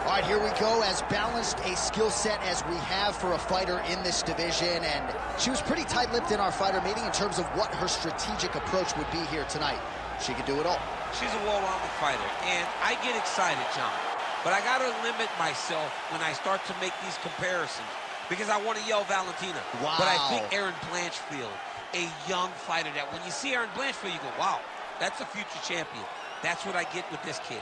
All right, here we go. As balanced a skill set as we have for a fighter in this division, and she was pretty tight-lipped in our fighter meeting in terms of what her strategic approach would be here tonight. She can do it all. She's a well-rounded fighter, and I get excited, John. But I got to limit myself when I start to make these comparisons because I want to yell Valentina. Wow. But I think Erin Blanchfield, a young fighter that when you see Erin Blanchfield, you go, wow, that's a future champion. That's what I get with this kid.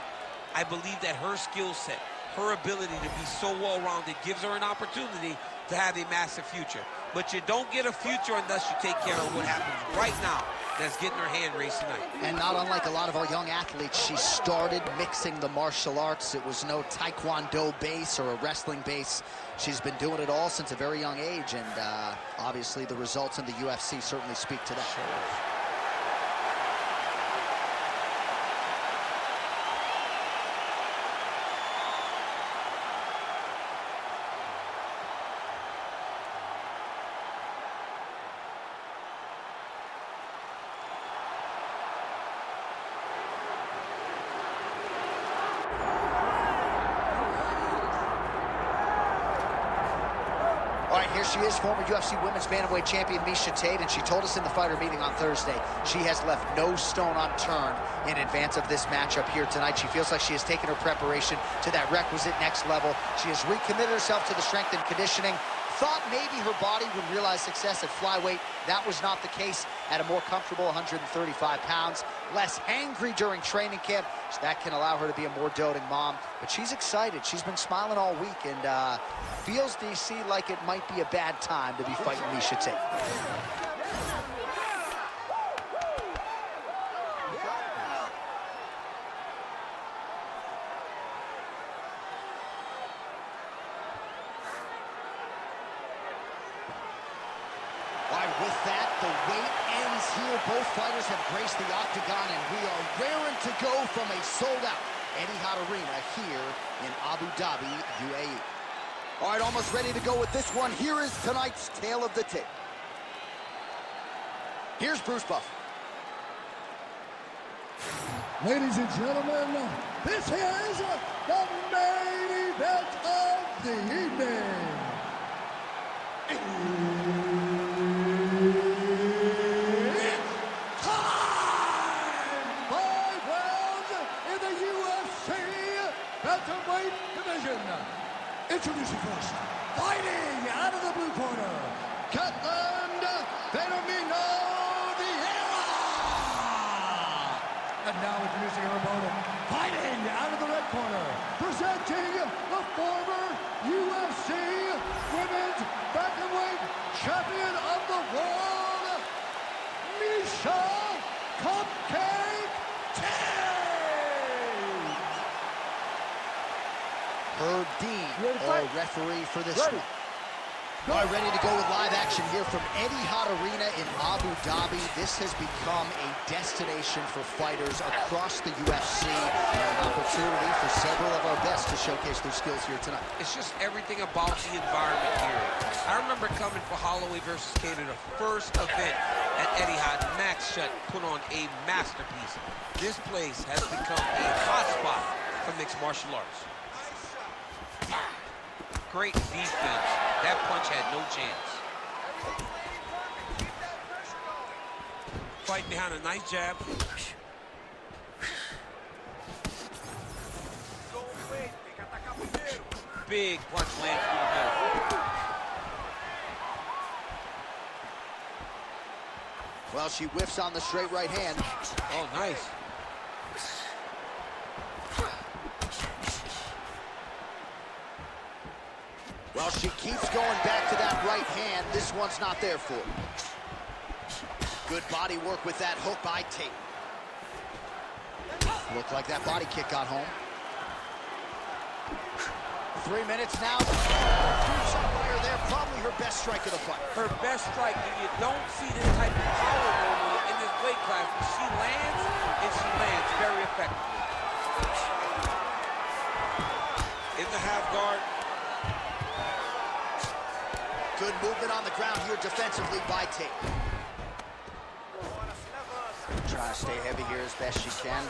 I believe that her skill set, her ability to be so well-rounded gives her an opportunity to have a massive future. But you don't get a future unless you take care of what happens right now that's getting her hand raised tonight. And not unlike a lot of our young athletes, she started mixing the martial arts. It was no Taekwondo base or a wrestling base. She's been doing it all since a very young age, and obviously the results in the UFC certainly speak to that. Sure. All right, here she is, former UFC Women's Bantamweight Champion Miesha Tate, and she told us in the fighter meeting on Thursday she has left no stone unturned in advance of this matchup here tonight. She feels like she has taken her preparation to that requisite next level. She has recommitted herself to the strength and conditioning. Thought maybe her body would realize success at flyweight. That was not the case at a more comfortable 135 pounds. Less angry during training camp, so that can allow her to be a more doting mom. But she's excited. She's been smiling all week and feels DC like it might be a bad time to be fighting Miesha Tate. With that, the wait ends here. Both fighters have graced the octagon, and we are raring to go from a sold-out Etihad Arena here in Abu Dhabi, UAE. All right, almost ready to go with this one. Here is tonight's tale of the tape. Here's Bruce Buffer. Ladies and gentlemen, this is the main event of the evening. Bantamweight division. Introducing first, fighting out of the blue corner, Ketlen Vieira. And now introducing her opponent, fighting out of the red corner, presenting the former UFC Women's Bantamweight Champion of the World, Miesha Cupcake Tate. Herb Dean, our referee for this one. All right, ready to go with live action here from Etihad Arena in Abu Dhabi. This has become a destination for fighters across the UFC and an opportunity for several of our best to showcase their skills here tonight. It's just everything about the environment here. I remember coming for Holloway versus Tate, the first event at Etihad. Max Shutt put on a masterpiece. This place has become a hotspot for mixed martial arts. Great defense. That punch had no chance. Fighting behind a nice jab. Big punch lands through the middle. Well, she whiffs on the straight right hand. Oh, nice. Well, she keeps going back to that right hand. This one's not there for her. Good body work with that hook by Tate. Looked like that body kick got home. 3 minutes now. Huge shot by her there. Probably her best strike of the fight. Her best strike, and you don't see this type of power normally in this weight class. She lands, and she lands very effectively. In the half guard. Good movement on the ground here defensively by Tate. Trying to stay heavy here as best she can.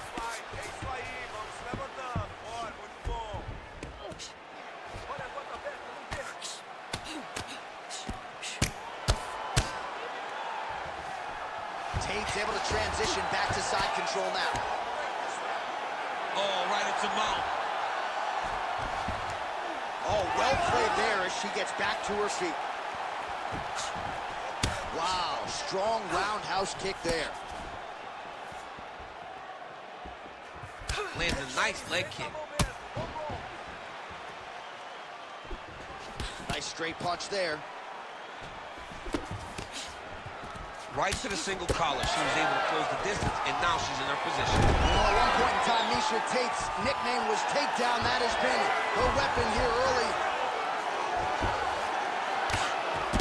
He's able to transition back to side control now. Oh, right into mount. Oh, well played there as she gets back to her feet. Wow, strong roundhouse kick there. Lands a nice leg kick. Nice straight punch there. Right to the single collar. She was able to close the distance, and now she's in her position. You know, at one point in time, Miesha Tate's nickname was Takedown. That has been her weapon here early.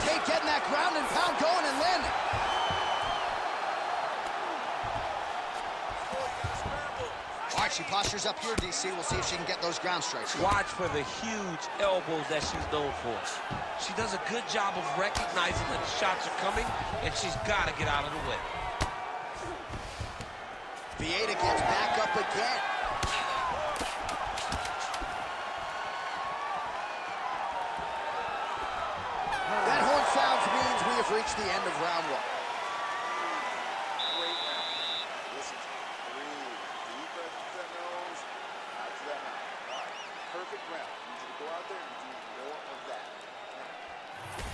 Tate getting that ground and pound going and landing. All right, she postures up here, DC. We'll see if she can get those ground strikes. Watch for the huge elbows that she's known for. She does a good job of recognizing that the shots are coming, and she's got to get out of the way. Vieira gets back up again. That horn sounds means we have reached the end of round one. Great round. Listen to me. Breathe. Deep breath through that nose, out through that mouth. All right. Perfect round. I need you to go out there and do more of that.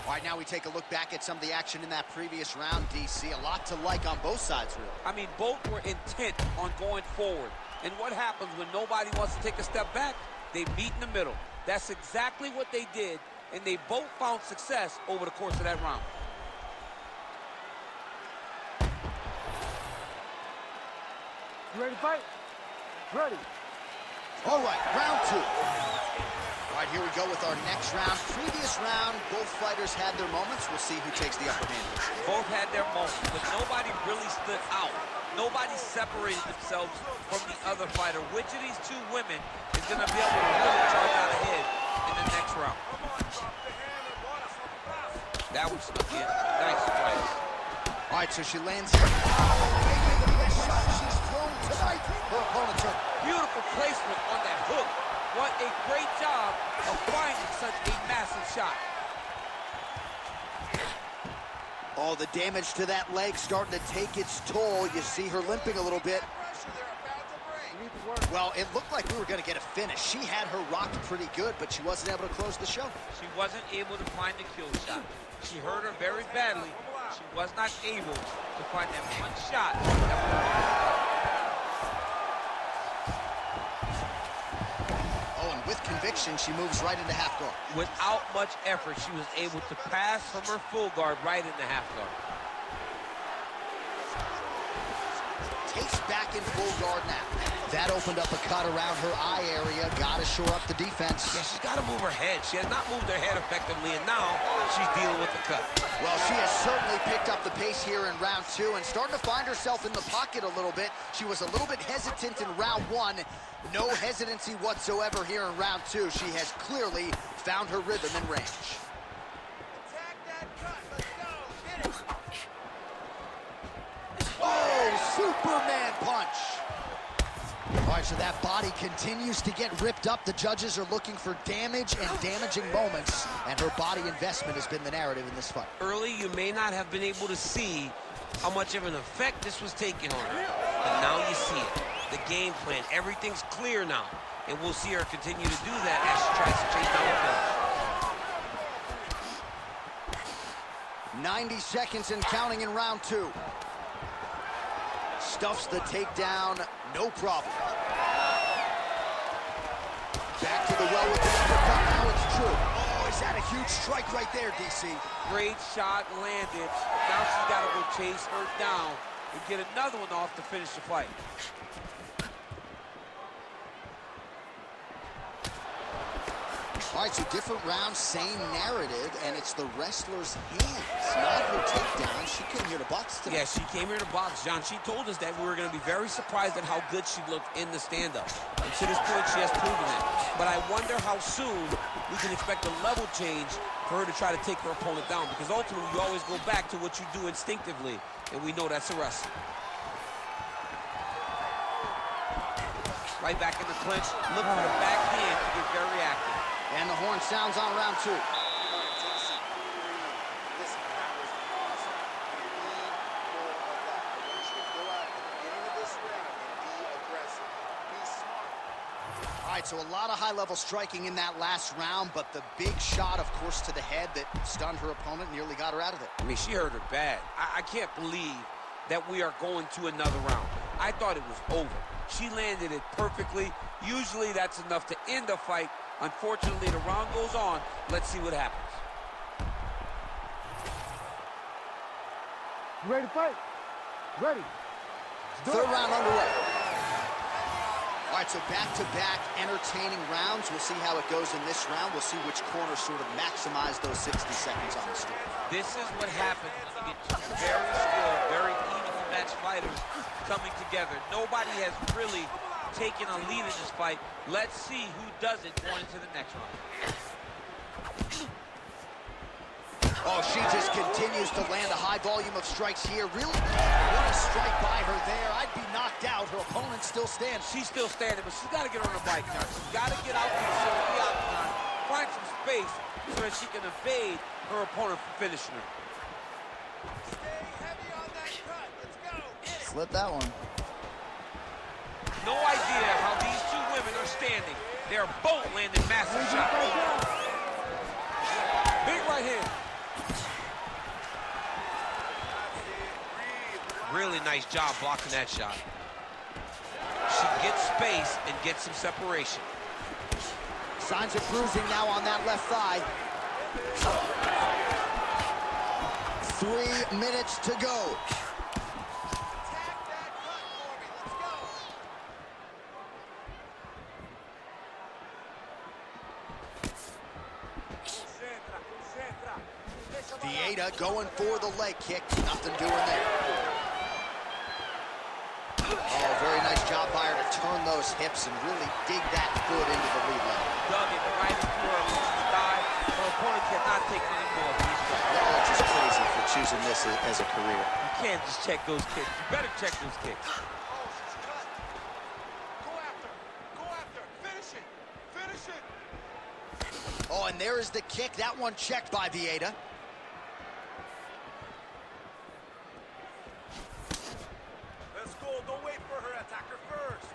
All right, now we take a look back at some of the action in that previous round, DC. A lot to like on both sides, really. I mean, both were intent on going forward. And what happens when nobody wants to take a step back? They meet in the middle. That's exactly what they did, and they both found success over the course of that round. You ready to fight? Ready. All right, round two. All right, here we go with our next round. Previous round, both fighters had their moments. We'll see who takes the upper hand. Both had their moments, but nobody really stood out. Nobody separated themselves from the other fighter. Which of these two women is going to be able to really charge out ahead in the next round? That was stuck in. Nice strikes. All right, so she lands here. Maybe the best shot she's thrown tonight. Her opponent took. Beautiful placement on that hook. What a great job of finding such a massive shot. Oh, the damage to that leg starting to take its toll. You see her limping a little bit. Well, it looked like we were going to get a finish. She had her rocked pretty good, but she wasn't able to close the show. She wasn't able to find the kill shot. She hurt her very badly. She was not able to find that one shot that Oh, and with conviction, she moves right into half guard. without much effort, she was able to pass from her full guard right into half guard. Takes back in full guard now. That opened up a cut around her eye area. Got to shore up the defense. Yeah, she's got to move her head. She has not moved her head effectively, and now she's dealing with the cut. Well, she has certainly picked up the pace here in round two and starting to find herself in the pocket a little bit. She was a little bit hesitant in round one. No hesitancy whatsoever here in round two. She has clearly found her rhythm and range. Attack that cut. Let's go. Get it. Oh, Superman punch. All right, so that body continues to get ripped up. The judges are looking for damage and damaging moments, and her body investment has been the narrative in this fight. Early, you may not have been able to see how much of an effect this was taking on her, but now you see it. The game plan, everything's clear now, and we'll see her continue to do that as she tries to chase down the finish. 90 seconds and counting in round two. Stuffs the takedown, no problem. Back to the well with the uppercut, now it's true. Oh, is that a huge strike right there, DC? Great shot landed. Now she's got to go chase her down and get another one off to finish the fight. All right, so different rounds, same narrative, and it's the wrestler's hands, not her takedown. She came here to box tonight. Yeah, she came here to box, John. She told us that we were going to be very surprised at how good she looked in the stand-up. And to this point, she has proven it. But I wonder how soon we can expect a level change for her to try to take her opponent down, because ultimately you always go back to what you do instinctively, and we know that's a wrestling. Right back in the clinch. Look for the back hand to get very active. And the horn sounds on round two. Listen, that was awesome. We need more of that. I want right, so a lot of high-level striking in that last round, but the big shot, of course, to the head that stunned her opponent, nearly got her out of it. I mean, she hurt her bad. I can't believe that we are going to another round. I thought it was over. She landed it perfectly. Usually that's enough to end a fight. Unfortunately, the round goes on. Let's see what happens. You ready to fight? Ready. Third round underway. All right, so back-to-back entertaining rounds. We'll see how it goes in this round. We'll see which corner sort of maximize those 60 seconds on the street. This is what happens when you get two very skilled, very evenly matched fighters coming together. Nobody has really taken a lead in this fight. Let's see who does it going into the next round. Oh, she just continues to land a high volume of strikes here. Really, what a strike by her there. I'd be knocked out. Her opponent still stands. She's still standing, but she's got to get on her bike now. She's got to get out to the center of the octagon, find some space so that she can evade her opponent from finishing her. Stay heavy on that cut. Let's go. Slip that one. No idea how these two women are standing. They're both landing massive shots. Big right hand. Really nice job blocking that shot. She gets space and gets some separation. Signs of bruising now on that left thigh. 3 minutes to go. Attack that cut for me. Let's go. Vieira going for the leg kick. Nothing doing there. Oh, very nice job by her to turn those hips and really dig that foot into the lead leg. Dug it right into her thigh. Her opponent cannot take any more of these strikes. Y'all are just crazy for choosing this as a career. You can't just check those kicks. You better check those kicks. Oh, she's cut. Go after. Go after. Finish it. Finish it. Oh, and there is the kick. That one checked by Vieira. Let's go. Don't wait for her. Attack her first.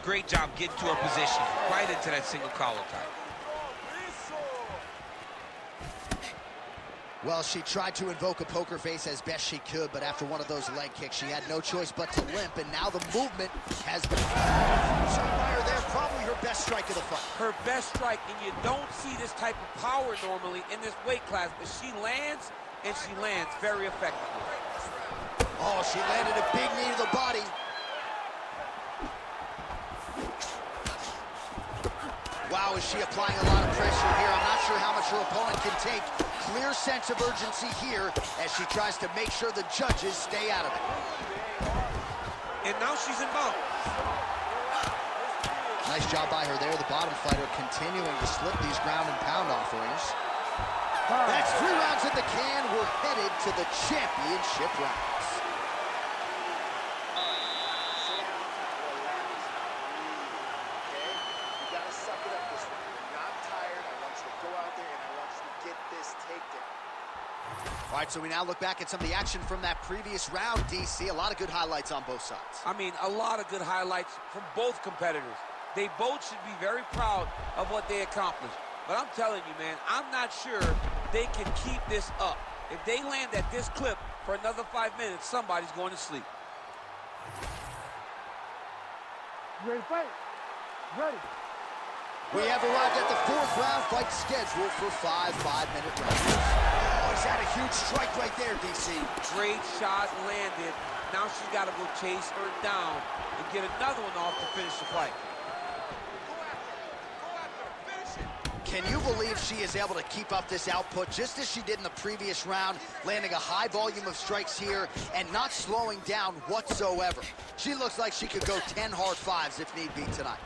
Great job getting to her position. Right into that single collar tie. Well, she tried to invoke a poker face as best she could, but after one of those leg kicks, she had no choice but to limp, and now the movement has been... Fire there, probably her best strike of the fight. Her best strike, and you don't see this type of power normally in this weight class, but she lands, and she lands very effectively. Oh, she landed a big knee to the body. Wow, is she applying a lot of pressure here? I'm not sure how much her opponent can take. Clear sense of urgency here as she tries to make sure the judges stay out of it. And now she's in bounds. Nice job by her there. The bottom fighter continuing to slip these ground and pound offerings. That's 3 rounds in the can. We're headed to the championship rounds. All right, so we now look back at some of the action from that previous round, DC. A lot of good highlights on both sides. I mean, a lot of good highlights from both competitors. They both should be very proud of what they accomplished. But I'm telling you, man, I'm not sure they can keep this up. If they land at this clip for another 5 minutes, somebody's going to sleep. You ready to fight? Ready. We have arrived at the 4th round fight scheduled for 5 5-minute rounds. Oh, he's had a huge strike right there, DC. Great shot landed. Now she's got to go chase her down and get another one off to finish the fight. Can you believe she is able to keep up this output just as she did in the previous round, landing a high volume of strikes here and not slowing down whatsoever? She looks like she could go 10 hard 5s if need be tonight.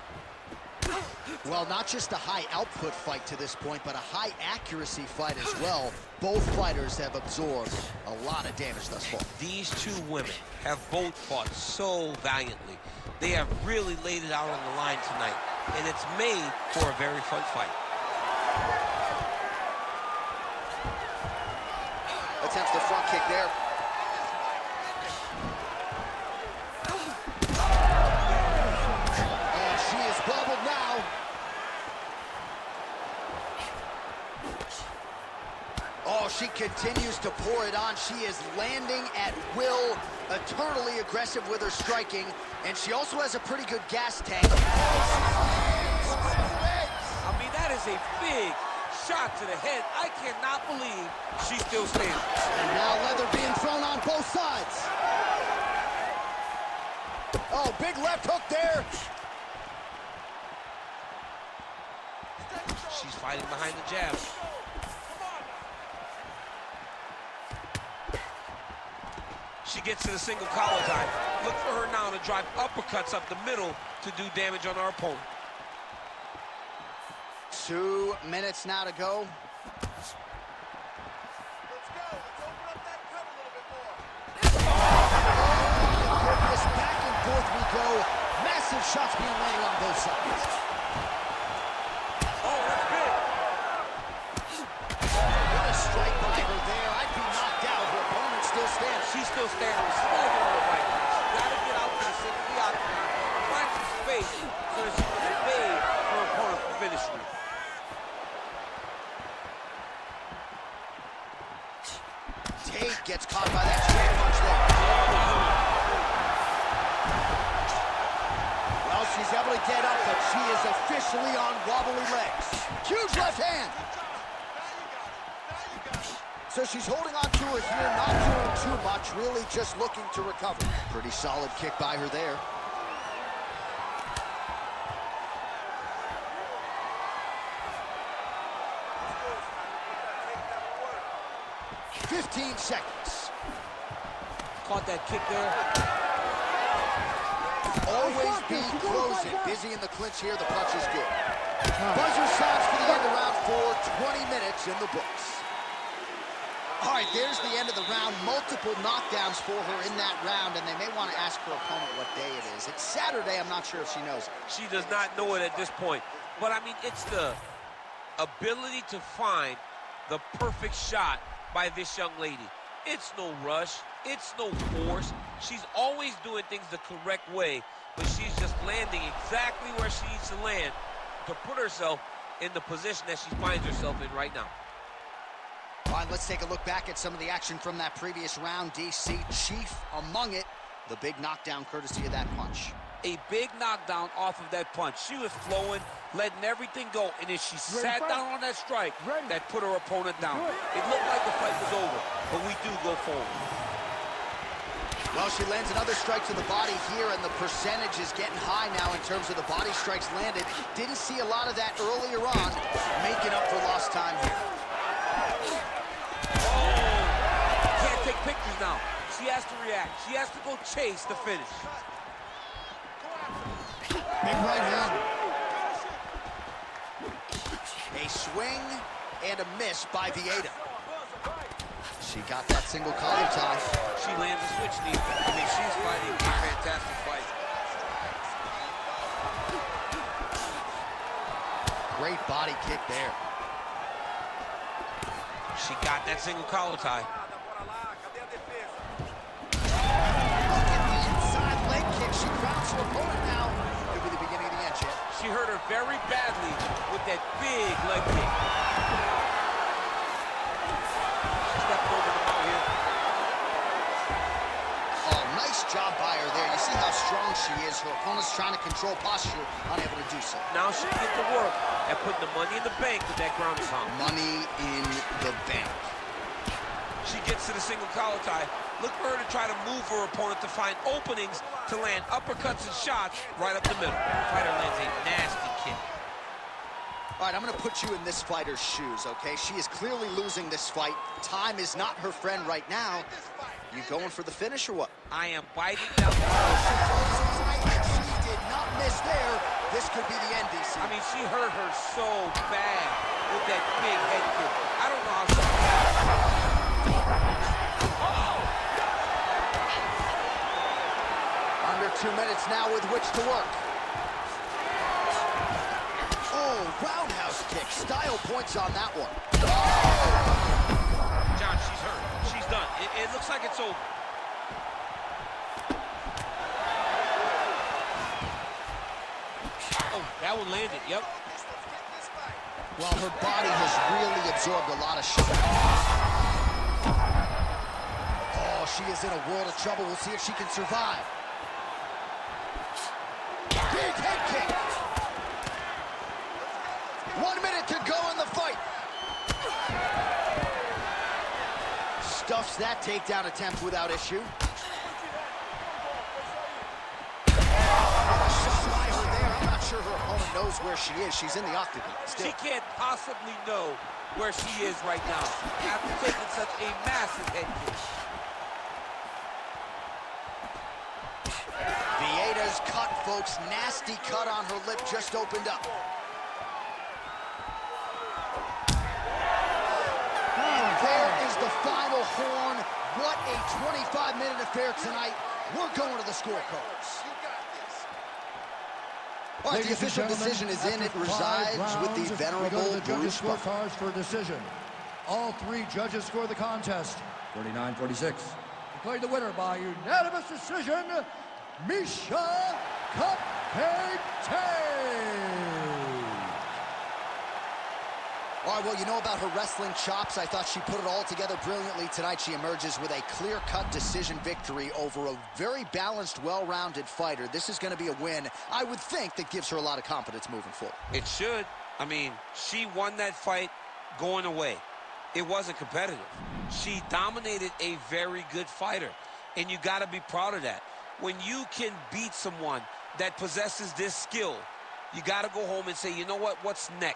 Well, not just a high output fight to this point, but a high accuracy fight as well. Both fighters have absorbed a lot of damage thus far. These two women have both fought so valiantly. They have really laid it out on the line tonight, and it's made for a very fun fight. Attempts the front kick there. continues to pour it on. She is landing at will, eternally aggressive with her striking, and she also has a pretty good gas tank. I mean, that is a big shot to the head. I cannot believe she's still standing. And now leather being thrown on both sides. Oh, big left hook there. She's fighting behind the jab. She gets to the single collar tie. Look for her now to drive uppercuts up the middle to do damage on our opponent. 2 minutes now to go. Let's go. Let's open up that cut a little bit more. Goodness, back and forth we go. Massive shots being landed on both sides. Oh, that's big. What a strike by her there. I'd be knocked out. Her opponent still stands. She's still standing, slugging on the right. She's got to get out to the center of the octagon, find some space so that she can evade her opponent from finishing her. Tate gets caught by that straight punch there. Well, she's able to get up, but she is officially on wobbly legs. Huge left hand. So she's holding on to her here, not doing too much, really just looking to recover. Pretty solid kick by her there. 15 seconds. Caught that kick there. Always be closing. Busy in the clinch here. The punch is good. Buzzer sounds for the end of round 4. 20 minutes in the books. All right, there's the end of the round. Multiple knockdowns for her in that round, and they may want to ask her opponent what day it is. It's Saturday. I'm not sure if she knows it. She does not know it at this point. But, I mean, it's the ability to find the perfect shot by this young lady. It's no rush. It's no force. She's always doing things the correct way, but she's just landing exactly where she needs to land to put herself in the position that she finds herself in right now. All right, let's take a look back at some of the action from that previous round. DC, chief among it. The big knockdown courtesy of that punch. A big knockdown off of that punch. She was flowing, letting everything go, and if she sat down on that strike, that put her opponent down. It looked like the fight was over, but we do go forward. Well, she lands another strike to the body here, and the percentage is getting high now in terms of the body strikes landed. Didn't see a lot of that earlier on, making up for lost time here. Oh, can't take pictures now. She has to react. She has to go chase the finish. Big right hand. A swing and a miss by Vieira. She got that single collar tie. She lands a switch knee. I mean, she's fighting a fantastic fight. Great body kick there. She got that single collar tie. Look at the inside leg kick. She crowns her opponent now. Could be the beginning of the end, Chip. She hurt her very badly with that big leg kick. Job by her there. You see how strong she is. Her opponent's trying to control posture, unable to do so. Now she can get to work and put the money in the bank with that ground and pound. Money in the bank. She gets to the single collar tie. Look for her to try to move her opponent to find openings to land uppercuts and shots right up the middle. The fighter lands a nasty kick. All right, I'm going to put you in this fighter's shoes, okay? She is clearly losing this fight. Time is not her friend right now. You going for the finish or what? I am biting down. She did not miss there. This could be the end, DC. I mean, she hurt her so bad with that big head kick. I don't know how she... Under 2 minutes now with which to work. Oh, roundhouse kick. Style points on that one. John, she's hurt. She's done. It looks like it's over. Oh, that one landed. Yep. Well, her body has really absorbed a lot of shots. she is in a world of trouble. We'll see if she can survive. Big head kick. 1 minute to go in the fight. Stuffs that takedown attempt without issue. Shot by her there. I'm not sure her opponent knows where she is. She's in the octagon still. She can't possibly know where she is right now after taking such a massive head kick. Vieira's cut, folks. Nasty cut on her lip just opened up. And there is the final horn. What a 25-minute affair tonight. We're going to the scorecards. All right, the official decision is in. It resides with the venerable Bruce Buffer. Scorecards for a decision. All three judges score the contest 39-46. Declared the winner by unanimous decision, Miesha Tate. All right, well, you know about her wrestling chops. I thought she put it all together brilliantly tonight. She emerges with a clear-cut decision victory over a very balanced, well-rounded fighter. This is going to be a win, I would think, that gives her a lot of confidence moving forward. It should. I mean, she won that fight going away. It wasn't competitive. She dominated a very good fighter, and you got to be proud of that. When you can beat someone that possesses this skill, you got to go home and say, you know what, what's next?